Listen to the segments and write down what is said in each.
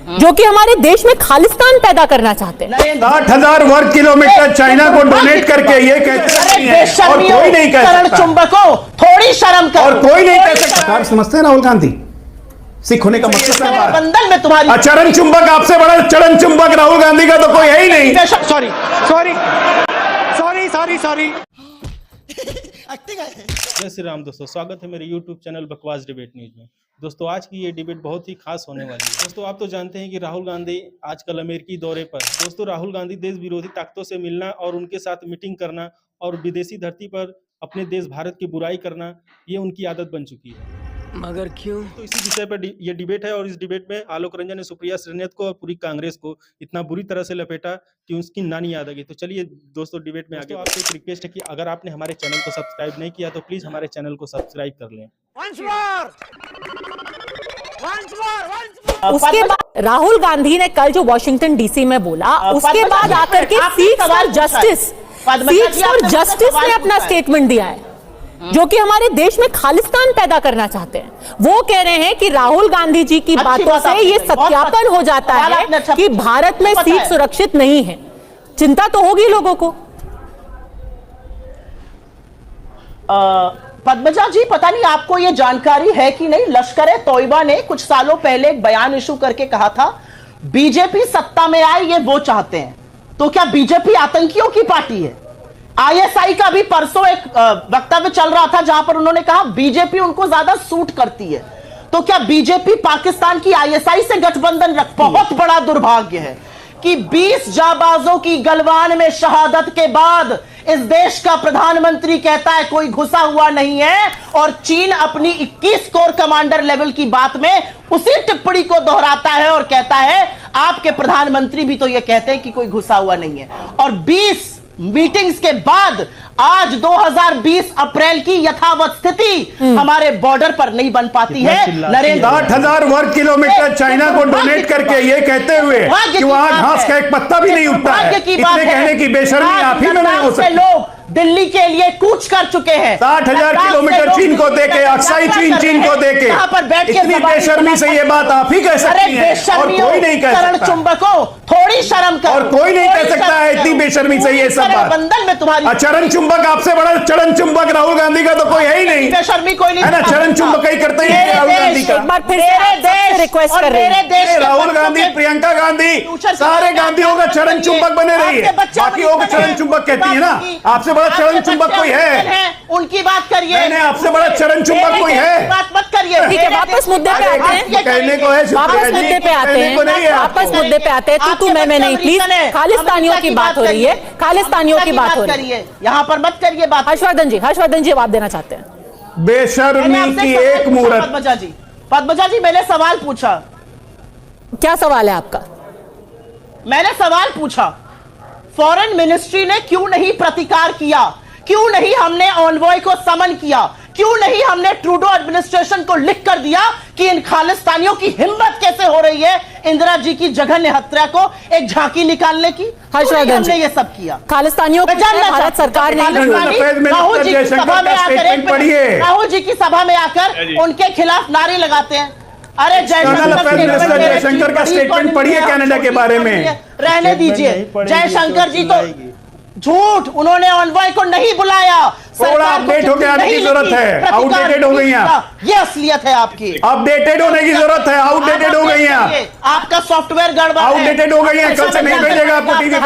जो कि हमारे देश में खालिस्तान पैदा करना चाहते हैं। 60,000 वर्ग किलोमीटर चाइना को डोनेट करके ये कहते हैं और कोई नहीं कह सकता, चुंबकों थोड़ी शर्म करो, और कोई नहीं कह सकता। सरकार समझते हैं राहुल गांधी सिख होने का मतलब बंधन में तुम्हारी चरण चुंबक, आपसे बड़ा चरण चुंबक राहुल गांधी का तो कोई है ही नहीं। Sorry sorry sorry sorry sorry. जय श्री राम दोस्तों, स्वागत है मेरे YouTube चैनल बकवास डिबेट न्यूज में। दोस्तों आज की ये डिबेट बहुत ही खास होने वाली है। दोस्तों आप तो जानते हैं कि राहुल गांधी आजकल अमेरिकी दौरे पर। दोस्तों राहुल गांधी देश विरोधी ताकतों से मिलना और उनके साथ मीटिंग करना और विदेशी धरती पर अपने देश भारत की बुराई करना, ये उनकी आदत बन चुकी है। मगर क्यों? तो इसी विषय पर ये डिबेट है और इस डिबेट में आलोक रंजन ने सुप्रिया श्रीनेत को और पूरी कांग्रेस को इतना बुरी तरह से लपेटा कि उसकी नानी याद आ गई। तो चलिए दोस्तों डिबेट में आगे। आपसे एक रिक्वेस्ट है कि अगर आपने हमारे चैनल को सब्सक्राइब नहीं किया तो प्लीज हमारे चैनल को सब्सक्राइब कर लें। उसके बाद राहुल गांधी ने कल जो वॉशिंगटन डीसी में बोला, उसके बाद आकर के सीक्स फॉर जस्टिस ने अपना स्टेटमेंट दिया है, जो कि हमारे देश में खालिस्तान पैदा करना चाहते हैं। वो कह रहे हैं कि राहुल गांधी जी की बातों से ये सत्यापन हो जाता है कि भारत में सीख सुरक्षित नहीं है। चिंता तो होगी लोगों को। पद्मजा जी, पता नहीं आपको ये जानकारी है कि नहीं, लश्कर तोयबा ने कुछ सालों पहले एक बयान इशू करके कहा था बीजेपी सत्ता में आए ये वो चाहते हैं। तो क्या बीजेपी आतंकियों की पार्टी है? आईएसआई का भी परसों एक वक्तव्य चल रहा था जहां पर उन्होंने कहा बीजेपी उनको ज्यादा सूट करती है। तो क्या बीजेपी पाकिस्तान की आईएसआई से गठबंधन रख? बहुत बड़ा दुर्भाग्य है कि 20 जाबाजों की गलवान में शहादत के बाद इस देश का प्रधानमंत्री कहता है कोई घुसा हुआ नहीं है, और चीन अपनी 21 कोर कमांडर लेवल की बात में उसी टिप्पणी को दोहराता है और कहता है आपके प्रधानमंत्री भी तो यह कहते हैं कि कोई घुसा हुआ नहीं है। और 20 मीटिंग्स के बाद आज 2020 अप्रैल की यथावत स्थिति हमारे बॉर्डर पर नहीं बन पाती है। नरेंद्र 60,000 वर्ग किलोमीटर चाइना को डोनेट करके ये कहते हुए कि वहां घास का एक पत्ता भी नहीं उगता है, इतने कहने की बेशर्मी आप ही में नहीं हो सकती। लोग दिल्ली के लिए कूच कर चुके हैं। 60,000 किलोमीटर चीन को देके, अक्साई चीन को देके, इतनी बेशर्मी से ये बात आप ही कह सकती हैं और कोई नहीं कह सकता। चुंबकों थोड़ी शर्म करो, और कोई नहीं कह सकता है इतनी बेशर्मी से ये सब बात। बंधन में तुम्हारी चरण चुंबक, आपसे बड़ा चरण चुंबक राहुल गांधी का तो कोई है ही नहीं। बेशर्मी कोई नहीं है ना, चरण चुंबक ही करते हैं राहुल गांधी का। एक बार फिर से रिक्वेस्ट कर रहे हैं, राहुल गांधी, प्रियंका गांधी, सारे गांधियों का चरण चुंबक बने रही है। बाकियों को चरण चुंबक कहती है ना, आपसे बड़ा चरण चुंबक कोई है? उनकी बात करिए। नहीं, आपसे बड़ा चरण चुंबक कोई है? बात मत करिए। ठीक है, वापस मुद्दे पे आते हैं। कहने को है, वापस मुद्दे पे आते हैं। वापस मुद्दे पे आते हैं। तू मैं नहीं, प्लीज। खालिस्तानियों की बात हो रही है, खालिस्तानियों की बात हो रही है। यहाँ पर मत करिए बात। हर्षवर्धन जी जवाब देना चाहते हैं। बेशर्मी की एक मूरत। पद्मजा जी मैंने सवाल पूछा। क्या सवाल है आपका? मैंने सवाल पूछा फॉरेन मिनिस्ट्री ने क्यों नहीं प्रतिकार किया, क्यों नहीं हमने ऑनवॉय को समन किया, क्यों नहीं हमने ट्रूडो एडमिनिस्ट्रेशन को लिख कर दिया कि इन खालिस्तानियों की हिम्मत कैसे हो रही है इंदिरा जी की जघन्य हत्या को एक झांकी निकालने की? हर्षवर्धन जी ने ये सब किया। खालिस्तानियों को भारत सरकार ने राहुल जी की सभा में आकर उनके खिलाफ नारे लगाते हैं। अरे जयशंकर का स्टेटमेंट पढ़िए कनाडा के बारे में। रहने दीजिए, जयशंकर जी तो झूठ, उन्होंने ऑनवॉय को नहीं बुलाया। थोड़ा अपडेट होकर आने की जरूरत है, आउटडेटेड हो गई हैं। ये असलियत है आपकी, अपडेटेड होने की जरूरत है, आउटडेटेड हो गई हैं। आपका सॉफ्टवेयर गड़बड़ है, आउटडेटेड हो गई है, कल से नहीं भेजेगा आपको टीवी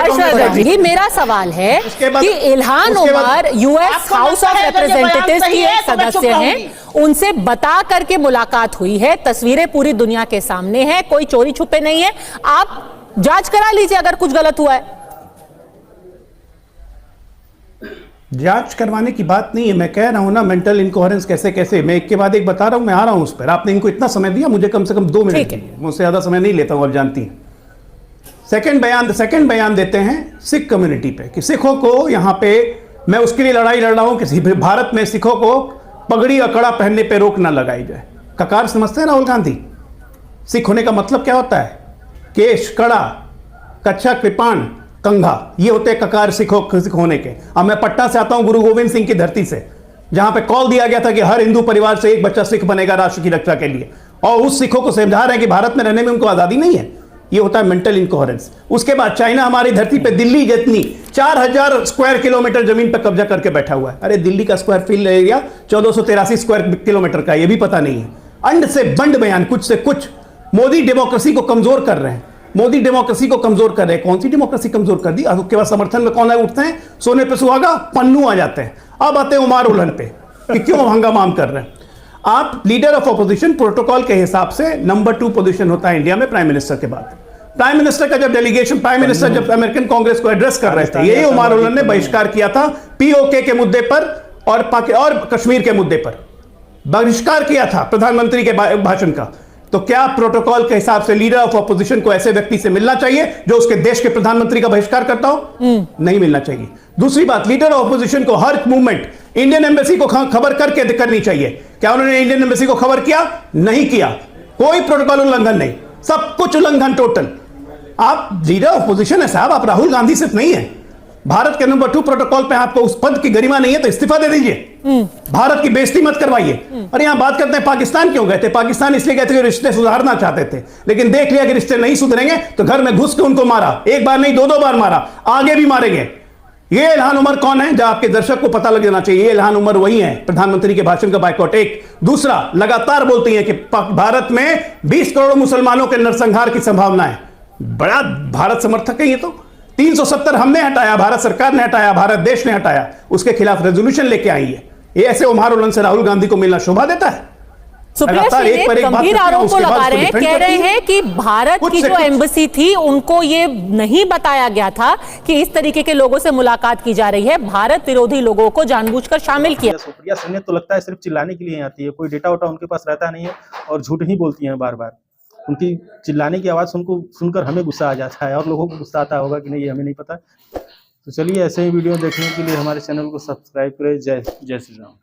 पे। ये मेरा सवाल है कि Ilhan Omar US house of representatives की एक सदस्य हैं, उनसे बता करके मुलाकात हुई है, तस्वीरें पूरी दुनिया के सामने हैं, कोई चोरी छुपे नहीं है। आप जांच करा लीजिए अगर कुछ गलत हुआ है। जांच करवाने की बात नहीं है, मैं कह रहा हूं ना मेंटल इनकोहेरेंस कैसे कैसे, मैं एक के बाद एक बता रहा हूं, मैं आ रहा हूं उस पर। आपने इनको इतना समय दिया, मुझे कम से कम 2 मिनट दिए, मुझसे ज्यादा समय नहीं लेता हूं, आप जानती हैं। सेकंड बयान देते हैं सिख कम्युनिटी पे कि सिखों को यहां पे, मैं उसके लिए लड़ाई लड़ रहा हूं कि भारत में सिखों को पगड़ी और कड़ा पहनने पे रोक ना लगाई जाए। ककार समझते हैं राहुल गांधी सिख होने का मतलब क्या होता है? केश, कड़ा, कच्छा, कृपाण, कंघा, ये होते हैं ककार सिख होने के। अब मैं पटना से आता हूं, गुरु गोविंद सिंह की धरती से, जहां पे कॉल दिया गया था कि हर हिंदू परिवार से एक बच्चा सिख बनेगा राष्ट्र की रक्षा के लिए, और उस सिखों को समझा रहे हैं कि भारत में रहने में उनको आजादी नहीं है। ये होता है मेंटल इनकोहेरेंस। उसके बाद चाइना हमारी धरती पे दिल्ली जितनी 4000 स्क्वायर किलोमीटर जमीन पर कब्जा करके बैठा हुआ है। अरे दिल्ली का square field area 1483 square kilometre का, ये भी पता नहीं है। अंड से बंड बयान, कुछ से कुछ। मोदी डेमोक्रेसी को कमजोर कर रहे हैं, मोदी डेमोक्रेसी को कमजोर कर रहे हैं। कौन सी डेमोक्रेसी कमजोर कर दी? उसके बाद समर्थन में कौन उठते हैं? सोने पे सुहागा, पन्नू आ जाते हैं। अब आते हैं उमार उलन पे कि क्यों हंगामा कर रहे हैं। आप लीडर ऑफ ऑपोजिशन प्रोटोकॉल के हिसाब से नंबर 2 पोजीशन होता है इंडिया में प्राइम मिनिस्टर के बाद। प्राइम मिनिस्टर का जब डेलीगेशन, प्राइम मिनिस्टर जब अमेरिकन कांग्रेस को एड्रेस कर रहे थे, यही उमार उलन ने बहिष्कार किया था पीओके के मुद्दे पर और कश्मीर के मुद्दे पर बहिष्कार किया था प्रधानमंत्री के भाषण का। तो क्या प्रोटोकॉल के हिसाब से लीडर ऑफ ऑपोजिशन को ऐसे व्यक्ति से मिलना चाहिए जो उसके देश के प्रधानमंत्री का बहिष्कार करता हो? नहीं मिलना चाहिए। दूसरी बात, लीडर ऑफ ऑपोजिशन को हर मूवमेंट इंडियन एम्बेसी को खबर करके करनी चाहिए। क्या उन्होंने इंडियन एम्बेसी को खबर किया? नहीं किया। कोई प्रोटोकॉल उल्लंघन नहीं, सब कुछ उल्लंघन टोटल। आप लीडर ऑफ ऑपोजिशन है साहब, आप राहुल गांधी सिर्फ नहीं है। भारत के नंबर 2 प्रोटोकॉल पे आपको उस पद की गरिमा नहीं है तो इस्तीफा दे दीजिए। भारत की बेइज्जती मत करवाइए। और यहां बात करते हैं पाकिस्तान क्यों गए थे? पाकिस्तान इसलिए गए थे कि रिश्ते सुधारना चाहते थे, लेकिन देख लिया कि रिश्ते नहीं सुधरेंगे तो घर में घुस के उनको मारा। एक बार नहीं, 2 बार मारा, आगे भी मारेंगे। ये इल्हान उमर कौन है? जो आपके दर्शक को पता लग जाना चाहिए, ये इल्हान उमर वही है प्रधानमंत्री के भाषण का बाइकआउट। एक दूसरा, लगातार बोलती हैं कि भारत में 20 करोड़ मुसलमानों के नरसंहार की संभावना है। बड़ा भारत समर्थक है ये तो। 370 हमने हटाया, भारत सरकार ने हटाया, भारत देश ने हटाया, उसके खिलाफ रेजोल्यूशन लेके आई है। ये ऐसे उमार उलन से राहुल गांधी को मिलना शोभा देता है। गंभीर आरोप को लगा रहे हैं, कह रहे हैं कि भारत की जो एम्बेसी थी उनको ये नहीं बताया गया था कि इस तरीके के लोगों से मुलाकात की जा रही है। भारत विरोधी लोगों को जानबूझकर शामिल किया। सुप्रिया सुने तो लगता है सिर्फ चिल्लाने के लिए आती है, कोई डेटा वोटा उनके पास रहता नहीं है और झूठ ही बोलती है बार बार। उनकी चिल्लाने की आवाज़ सुनकर हमें गुस्सा आ जाता है और लोगों को गुस्सा आता होगा कि नहीं, ये हमें नहीं पता। तो चलिए, ऐसे ही वीडियो देखने के लिए हमारे चैनल को सब्सक्राइब करें। जय श्री राम।